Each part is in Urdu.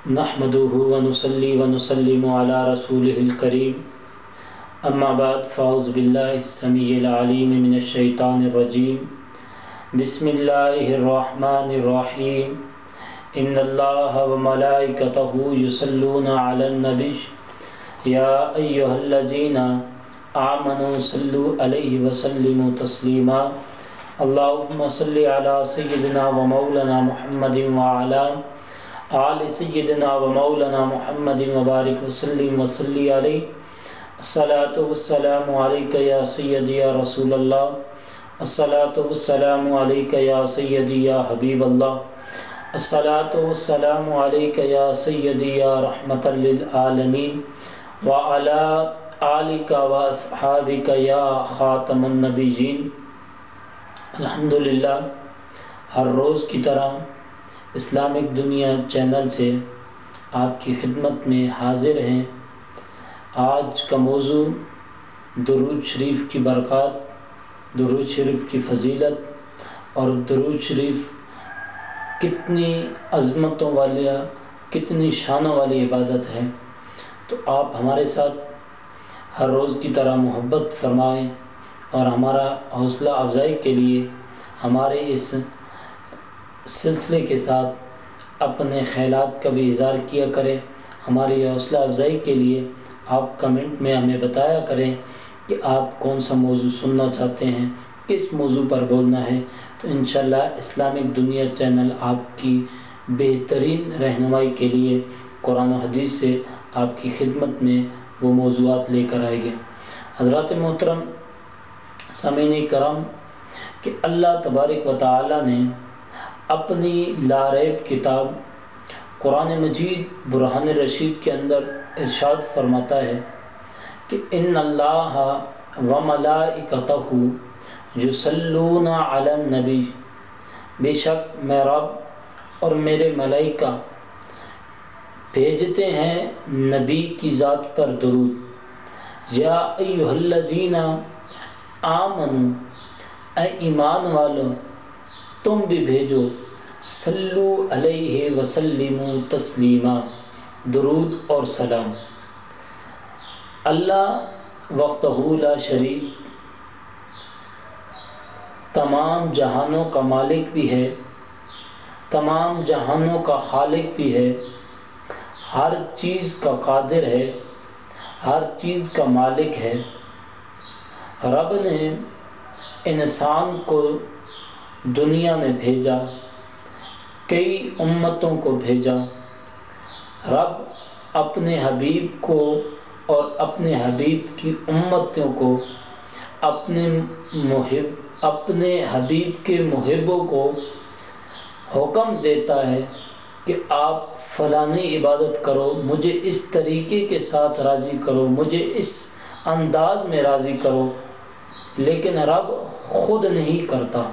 نحمده ونصلي ونسلم على رسوله الكريم اما بعد فاعوذ بالله السميع العليم من الشيطان الرجيم بسم الله الرحمن الرحيم ان الله وملائكته يصلون على النبي يا ايها الذين آمنوا صلوا عليه وسلموا تسليما اللهم صل على سيدنا ومولانا محمد وعلى آل سیدنا و مولانا محمد مبارک وسلم وصلی علیہ الصلاة والسلام علیک یا سیدی یا رسول اللہ الصلاة والسلام علیک یا سیدی یا حبیب اللہ الصلاة والسلام علیک یا سیدی یا رحمت للعالمین وعلی آلک و اصحابک یا خاتم النبیین۔ الحمدللہ ہر روز کی طرح اسلامک دنیا چینل سے آپ کی خدمت میں حاضر ہیں۔ آج کا موضوع درود شریف کی برکات، درود شریف کی فضیلت اور درود شریف کتنی عظمتوں والی، کتنی شانوں والی عبادت ہے۔ تو آپ ہمارے ساتھ ہر روز کی طرح محبت فرمائیں اور ہمارا حوصلہ افزائی کے لیے ہمارے اس سلسلے کے ساتھ اپنے خیالات کا بھی اظہار کیا کریں۔ ہماری حوصلہ افزائی کے لیے آپ کمنٹ میں ہمیں بتایا کریں کہ آپ کون سا موضوع سننا چاہتے ہیں، کس موضوع پر بولنا ہے، تو انشاءاللہ اسلامک دنیا چینل آپ کی بہترین رہنمائی کے لیے قرآن و حدیث سے آپ کی خدمت میں وہ موضوعات لے کر آئے گے۔ حضرات محترم سامعین کرام، کہ اللہ تبارک و تعالی نے اپنی لاریب کتاب قرآن مجید برہان رشید کے اندر ارشاد فرماتا ہے کہ ان اللہ و ملائکتہ یصلون علی النبی، بے شک میں رب اور میرے ملائکہ بھیجتے ہیں نبی کی ذات پر درود۔ یا ایھا الذین آمنوا، اے ایمان والو تم بھی بھیجو، صلو علیہ وسلموا تسلیما، درود اور سلام۔ اللہ وحدہ لا شریک تمام جہانوں کا مالک بھی ہے، تمام جہانوں کا خالق بھی ہے، ہر چیز کا قادر ہے، ہر چیز کا مالک ہے۔ رب نے انسان کو دنیا میں بھیجا، کئی امتوں کو بھیجا۔ رب اپنے حبیب کو اور اپنے حبیب کی امتوں کو اپنے حبیب کے محبوں کو حکم دیتا ہے کہ آپ فلانی عبادت کرو، مجھے اس طریقے کے ساتھ راضی کرو، مجھے اس انداز میں راضی کرو، لیکن رب خود نہیں کرتا۔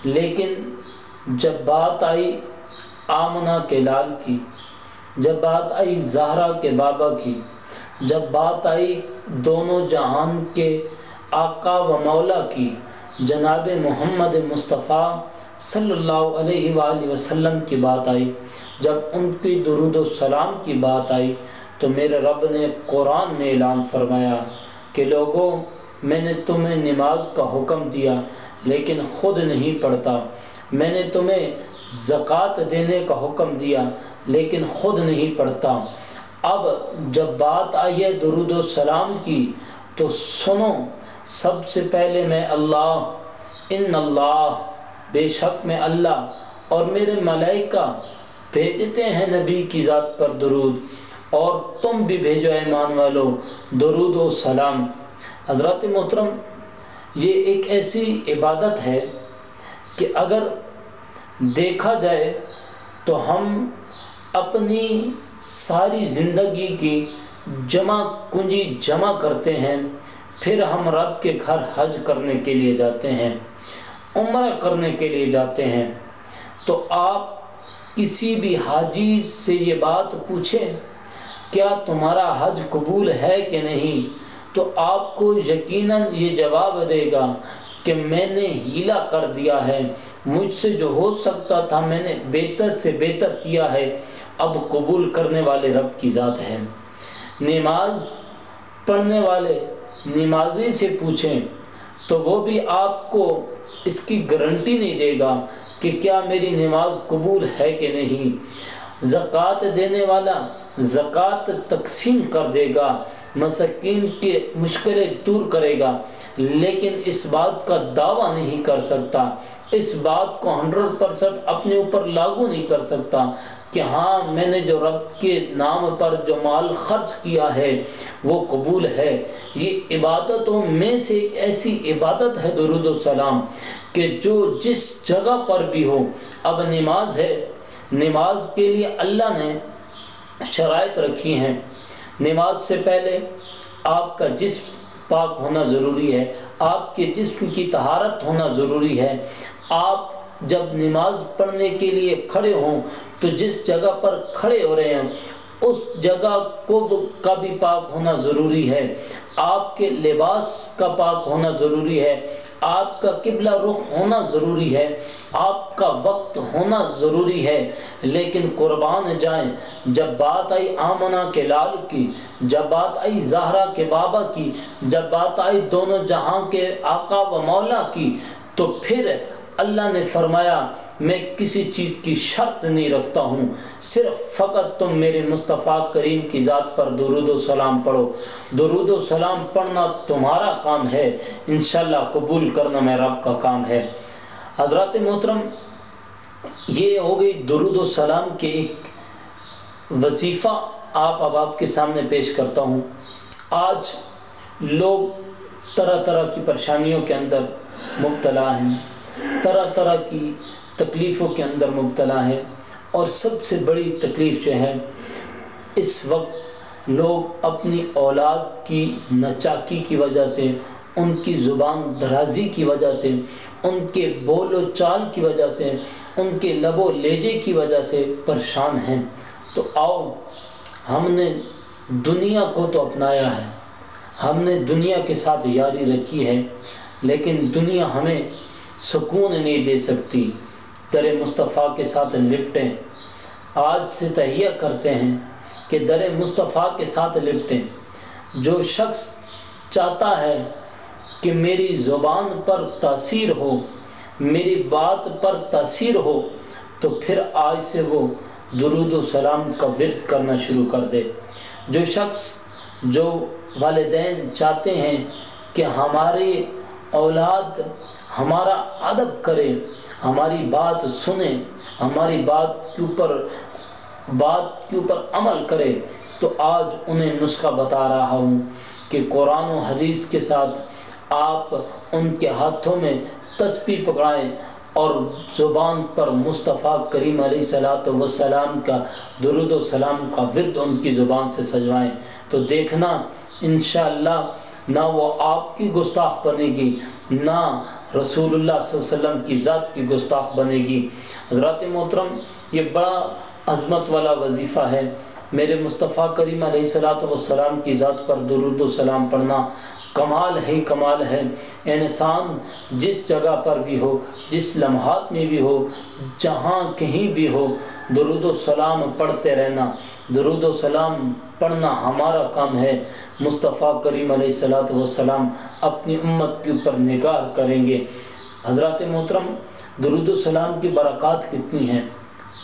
لیکن جب بات آئی آمنہ کے لال کی، جب بات آئی زہرا کے بابا کی، جب بات آئی دونوں جہان کے آقا و مولا کی، جناب محمد مصطفیٰ صلی اللہ علیہ وآلہ وسلم کی بات آئی، جب ان کی درود و سلام کی بات آئی، تو میرے رب نے قرآن میں اعلان فرمایا کہ لوگوں، میں نے تمہیں نماز کا حکم دیا لیکن خود نہیں پڑھتا، میں نے تمہیں زکوٰۃ دینے کا حکم دیا لیکن خود نہیں پڑھتا۔ اب جب بات آئی ہے درود و سلام کی تو سنو، سب سے پہلے میں اللہ، ان اللہ، بے شک میں اللہ اور میرے ملائکہ بھیجتے ہیں نبی کی ذات پر درود، اور تم بھی بھیجو ایمان والو درود و سلام۔ حضرات محترم، یہ ایک ایسی عبادت ہے کہ اگر دیکھا جائے تو ہم اپنی ساری زندگی کی جمع کنجی جمع کرتے ہیں، پھر ہم رب کے گھر حج کرنے کے لیے جاتے ہیں، عمرہ کرنے کے لیے جاتے ہیں۔ تو آپ کسی بھی حاجی سے یہ بات پوچھیں کیا تمہارا حج قبول ہے کہ نہیں، تو آپ کو یقیناً یہ جواب دے گا کہ میں نے ہیلا کر دیا ہے، مجھ سے جو ہو سکتا تھا میں نے بہتر سے بہتر کیا ہے، اب قبول کرنے والے رب کی ذات ہے۔ نماز پڑھنے والے نمازی سے پوچھیں تو وہ بھی آپ کو اس کی گارنٹی نہیں دے گا کہ کیا میری نماز قبول ہے کہ نہیں۔ زکوٰۃ دینے والا زکوٰۃ تقسیم کر دے گا، مساکین کی مشکلیں دور کرے گا، لیکن اس بات کا دعویٰ نہیں کر سکتا، اس بات کو 100% اپنے اوپر لاگو نہیں کر سکتا کہ ہاں میں نے جو رب کے نام پر جو مال خرچ کیا ہے وہ قبول ہے۔ یہ عبادتوں میں سے ایک ایسی عبادت ہے درود و سلام کہ جو جس جگہ پر بھی ہو۔ اب نماز ہے، نماز کے لیے اللہ نے شرائط رکھی ہیں۔ نماز سے پہلے آپ کا جسم پاک ہونا ضروری ہے، آپ کے جسم کی طہارت ہونا ضروری ہے۔ آپ جب نماز پڑھنے کے لیے کھڑے ہوں تو جس جگہ پر کھڑے ہو رہے ہیں اس جگہ کا بھی پاک ہونا ضروری ہے، آپ کے لباس کا پاک ہونا ضروری ہے، آپ کا قبلہ رخ ہونا ضروری ہے، آپ کا وقت ہونا ضروری ہے۔ لیکن قربان جائیں، جب بات آئی آمنہ کے لال کی، جب بات آئی زہرا کے بابا کی، جب بات آئی دونوں جہاں کے آقا و مولا کی، تو پھر اللہ نے فرمایا میں کسی چیز کی شرط نہیں رکھتا ہوں، صرف فقط تم میرے مصطفیٰ کریم کی ذات پر درود و سلام پڑھو۔ درود و سلام پڑھنا تمہارا کام ہے، انشاءاللہ قبول کرنا میں رب کا کام ہے۔ حضرات محترم، یہ ہو گئی درود و سلام کے ایک وظیفہ اب آپ کے سامنے پیش کرتا ہوں۔ آج لوگ طرح طرح کی پریشانیوں کے اندر مبتلا ہیں، طرح طرح کی تکلیفوں کے اندر مبتلا ہے، اور سب سے بڑی تکلیف جو ہے اس وقت لوگ اپنی اولاد کی ناچاکی کی وجہ سے، ان کی زبان درازی کی وجہ سے، ان کے بول و چال کی وجہ سے، ان کے لب و لہجے کی وجہ سے پریشان ہیں۔ تو آؤ، ہم نے دنیا کو تو اپنایا ہے، ہم نے دنیا کے ساتھ یاری رکھی ہے، لیکن دنیا ہمیں سکون نہیں دے سکتی۔ در مصطفیٰ کے ساتھ لپٹیں، آج سے تہیہ کرتے ہیں کہ در مصطفیٰ کے ساتھ لپٹیں۔ جو شخص چاہتا ہے کہ میری زبان پر تاثیر ہو، میری بات پر تاثیر ہو، تو پھر آج سے وہ درود و سلام کا ورد کرنا شروع کر دے۔ جو شخص، جو والدین چاہتے ہیں کہ ہماری اولاد ہمارا ادب کرے، ہماری بات سنے، ہماری بات کے اوپر عمل کرے، تو آج انہیں نسخہ بتا رہا ہوں کہ قرآن و حدیث کے ساتھ آپ ان کے ہاتھوں میں تسبیح پکڑائیں اور زبان پر مصطفیٰ کریم علیہ الصلوۃ والسلام کا درود و سلام کا ورد ان کی زبان سے سجوائیں، تو دیکھنا انشاءاللہ نہ وہ آپ کی گستاخ بنے گی، نہ رسول اللہ صلی اللہ علیہ وسلم کی ذات کی گستاخ بنے گی۔ حضرات محترم، یہ بڑا عظمت والا وظیفہ ہے۔ میرے مصطفیٰ کریم علیہ الصلوۃ والسلام کی ذات پر درود و سلام پڑھنا کمال ہے، کمال ہے۔ انسان جس جگہ پر بھی ہو، جس لمحات میں بھی ہو، جہاں کہیں بھی ہو، درود و سلام پڑھتے رہنا۔ درود و سلام پڑھنا ہمارا کام ہے۔ مصطفیٰ کریم علیہ الصلوۃ والسلام اپنی امت کے اوپر نگاہ کریں گے۔ حضرات محترم، درود و سلام کی برکات کتنی ہیں،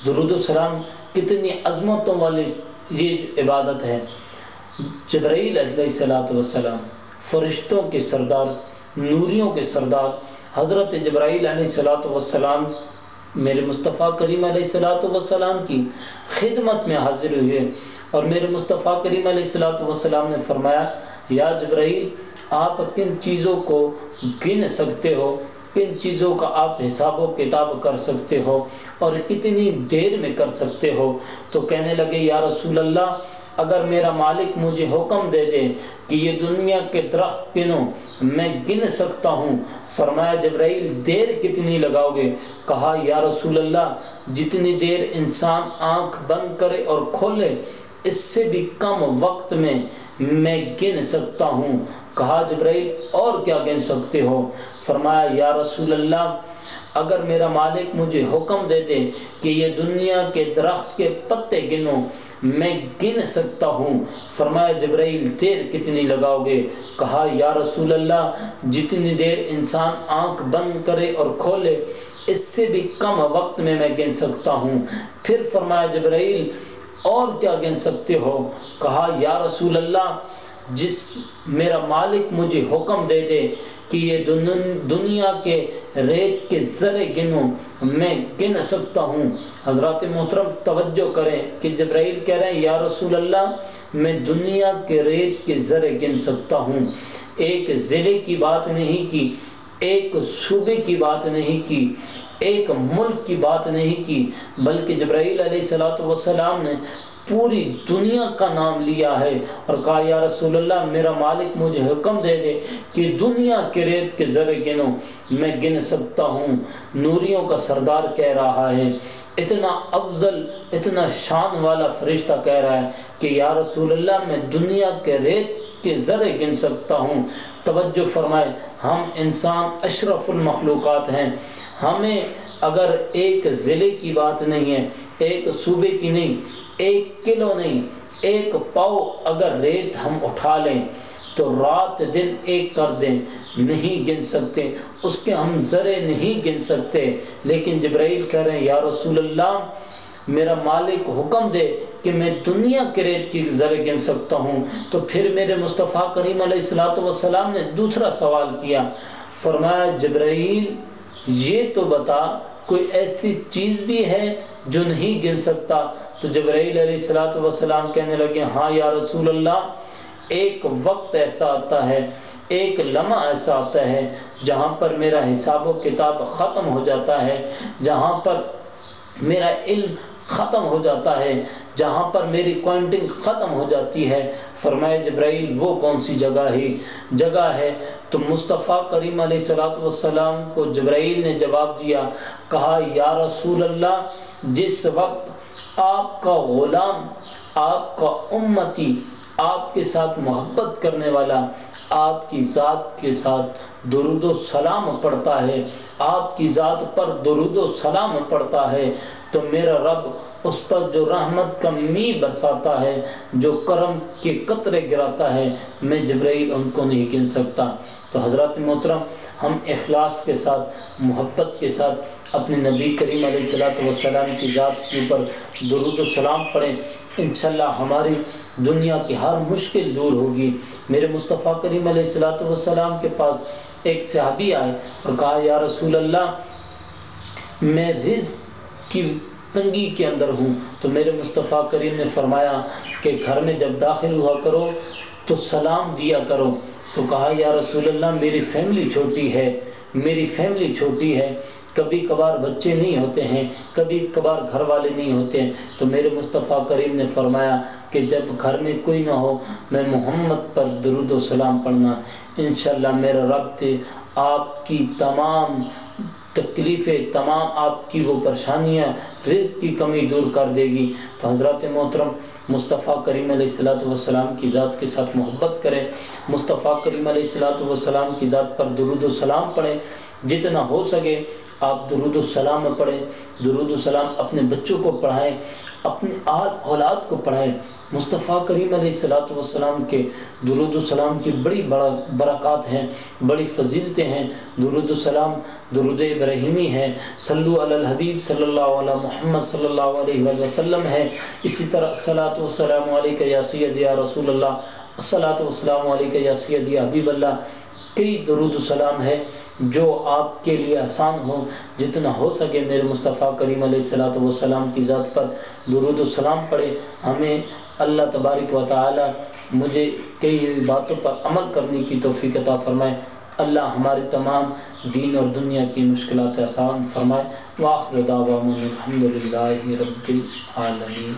درود و سلام کتنی عظمتوں والی یہ عبادت ہے۔ جبرائیل علیہ الصلوۃ والسلام، فرشتوں کے سردار، نوریوں کے سردار، حضرت جبرائیل علیہ الصلوۃ والسلام میرے مصطفیٰ کریم علیہ الصلوۃ والسلام کی خدمت میں حاضر ہوئے، اور میرے مصطفیٰ کریم علیہ الصلوۃ والسلام نے فرمایا، یا جبرائیل، آپ کن چیزوں کو گن سکتے ہو، کن چیزوں کا آپ حساب و کتاب کر سکتے ہو، اور کتنی دیر میں کر سکتے ہو؟ تو کہنے لگے، یا رسول اللہ، اگر میرا مالک مجھے حکم دے دے کہ یہ دنیا کے درخت گنو، میں گن سکتا ہوں۔ فرمایا، جبرائیل دیر کتنی لگاؤ گے؟ کہا، یا رسول اللہ، جتنی دیر انسان آنکھ بند کرے اور کھولے اس سے بھی کم وقت میں گن سکتا ہوں۔ کہا، جبرائیل اور کیا گن سکتے ہو؟ فرمایا، یا رسول اللہ، اگر میرا مالک مجھے حکم دے دے کہ یہ دنیا کے درخت کے پتے گنو، میں گن سکتا ہوں۔ فرمایا جبرائیل دیر کتنی لگاؤ گے؟ کہا یا رسول اللہ جتنی دیر انسان آنکھ بند کرے اور کھولے اس سے بھی کم وقت میں گن سکتا ہوں۔ پھر فرمایا جبرائیل اور کیا گن سکتے ہو؟ کہا یا رسول اللہ جس میرا مالک مجھے حکم دے دے کہ یہ دنیا کے ریت کے ذرے گنو، میں گن سکتا ہوں۔ حضرات محترم توجہ کریں کہ جبرائیل کہہ رہے ہیں یا رسول اللہ میں دنیا کے ریت کے ذرے گن سکتا ہوں۔ ایک ضلع کی بات نہیں کی، ایک صوبے کی بات نہیں کی، ایک ملک کی بات نہیں کی، بلکہ جبرائیل علیہ السلام نے پوری دنیا کا نام لیا ہے اور کہا یا رسول اللہ میرا مالک مجھے حکم دے دے کہ دنیا کے ریت کے ذرے گنو، میں گن سکتا ہوں۔ نوریوں کا سردار کہہ رہا ہے، اتنا افضل اتنا شان والا فرشتہ کہہ رہا ہے کہ یا رسول اللہ میں دنیا کے ریت کے ذرے گن سکتا ہوں۔ توجہ فرمائے، ہم انسان اشرف المخلوقات ہیں، ہمیں اگر ایک ضلع کی بات نہیں ہے، ایک صوبے کی نہیں، ایک کلو نہیں، ایک پاؤ اگر ریت ہم اٹھا لیں تو رات دن ایک کر دیں، نہیں گن سکتے، اس کے ہم ذرے نہیں گن سکتے۔ لیکن جبرائیل کہہ رہے ہیں یا رسول اللہ میرا مالک حکم دے کہ میں دنیا کے ریت کی ذرے گن سکتا ہوں۔ تو پھر میرے مصطفیٰ کریم علیہ السلام نے دوسرا سوال کیا، فرمایا جبرائیل یہ تو بتا کوئی ایسی چیز بھی ہے جو نہیں گن سکتا؟ تو جبرائیل علیہ السلام کہنے لگے ہاں یا رسول اللہ ایک وقت ایسا آتا ہے، ایک لمحہ ایسا آتا ہے جہاں پر میرا حساب و کتاب ختم ہو جاتا ہے، جہاں پر میرا علم ختم ہو جاتا ہے، جہاں پر میری کوانٹنگ ختم ہو جاتی ہے۔ فرمایا جبرائیل وہ کون سی جگہ ہے؟ تو مصطفیٰ کریم علیہ السلام کو جبرائیل نے جواب دیا، کہا یا رسول اللہ جس وقت آپ کا غلام، آپ کا امتی، آپ کے ساتھ محبت کرنے والا آپ کی ذات کے ساتھ درود و سلام پڑھتا ہے، آپ کی ذات پر درود و سلام پڑھتا ہے، تو میرا رب اس پر جو رحمت کا می برساتا ہے، جو کرم کے قطرے گراتا ہے، میں جبرائیل ان کو نہیں گن سکتا۔ تو حضرات محترم ہم اخلاص کے ساتھ، محبت کے ساتھ اپنے نبی کریم علیہ السلام کی ذات کے اوپر درود و سلام پڑھیں، انشاءاللہ ہماری دنیا کی ہر مشکل دور ہوگی۔ میرے مصطفیٰ کریم علیہ السلام کے پاس ایک صحابی آئے اور کہا یا رسول اللہ میں رزق کی تنگی کے اندر ہوں۔ تو میرے مصطفیٰ کریم نے فرمایا کہ گھر میں جب داخل ہوا کرو تو سلام دیا کرو۔ تو کہا یا رسول اللہ میری فیملی چھوٹی ہے، کبھی کبھار بچے نہیں ہوتے ہیں، کبھی کبھار گھر والے نہیں ہوتے ہیں۔ تو میرے مصطفیٰ کریم نے فرمایا کہ جب گھر میں کوئی نہ ہو میں محمد پر درود و سلام پڑھنا، انشاءاللہ میرا رب آپ کی تمام تکلیفیں، تمام آپ کی وہ پریشانیاں، رزق کی کمی دور کر دے گی۔ تو حضرات محترم مصطفیٰ کریم علیہ السلام کی ذات کے ساتھ محبت کریں، مصطفیٰ کریم علیہ السلام کی ذات پر درود و سلام پڑھیں، جتنا ہو سکے آپ درود و سلام پڑھیں، درود و سلام اپنے بچوں کو پڑھائیں، اپنے اولاد کو پڑھائیں۔ مصطفیٰ کریم علیہ السلام کے درود و سلام کی بڑی برکات ہیں، بڑی فضیلتیں ہیں۔ درود و سلام درود ابراہیمی ہے، صلو علی الحبیب صلی اللہ علیہ محمد صلی اللہ علیہ وآلہ وسلم ہے۔ اسی طرح الصلاۃ والسلام علیک یا سیدی یا رسول اللہ، الصلاۃ والسلام علیک یا سیدی یا حبیب اللہ۔ کئی درود و سلام ہے جو آپ کے لیے آسان ہو، جتنا ہو سکے میرے مصطفیٰ کریم علیہ السلام کی ذات پر درود و سلام پڑھے۔ ہمیں اللہ تبارک و تعالی مجھے کئی باتوں پر عمل کرنے کی توفیق عطا فرمائے۔ اللہ ہمارے تمام دین اور دنیا کی مشکلات آسان فرمائے۔ وآخر دعوانا الحمدللہ رب العالمین۔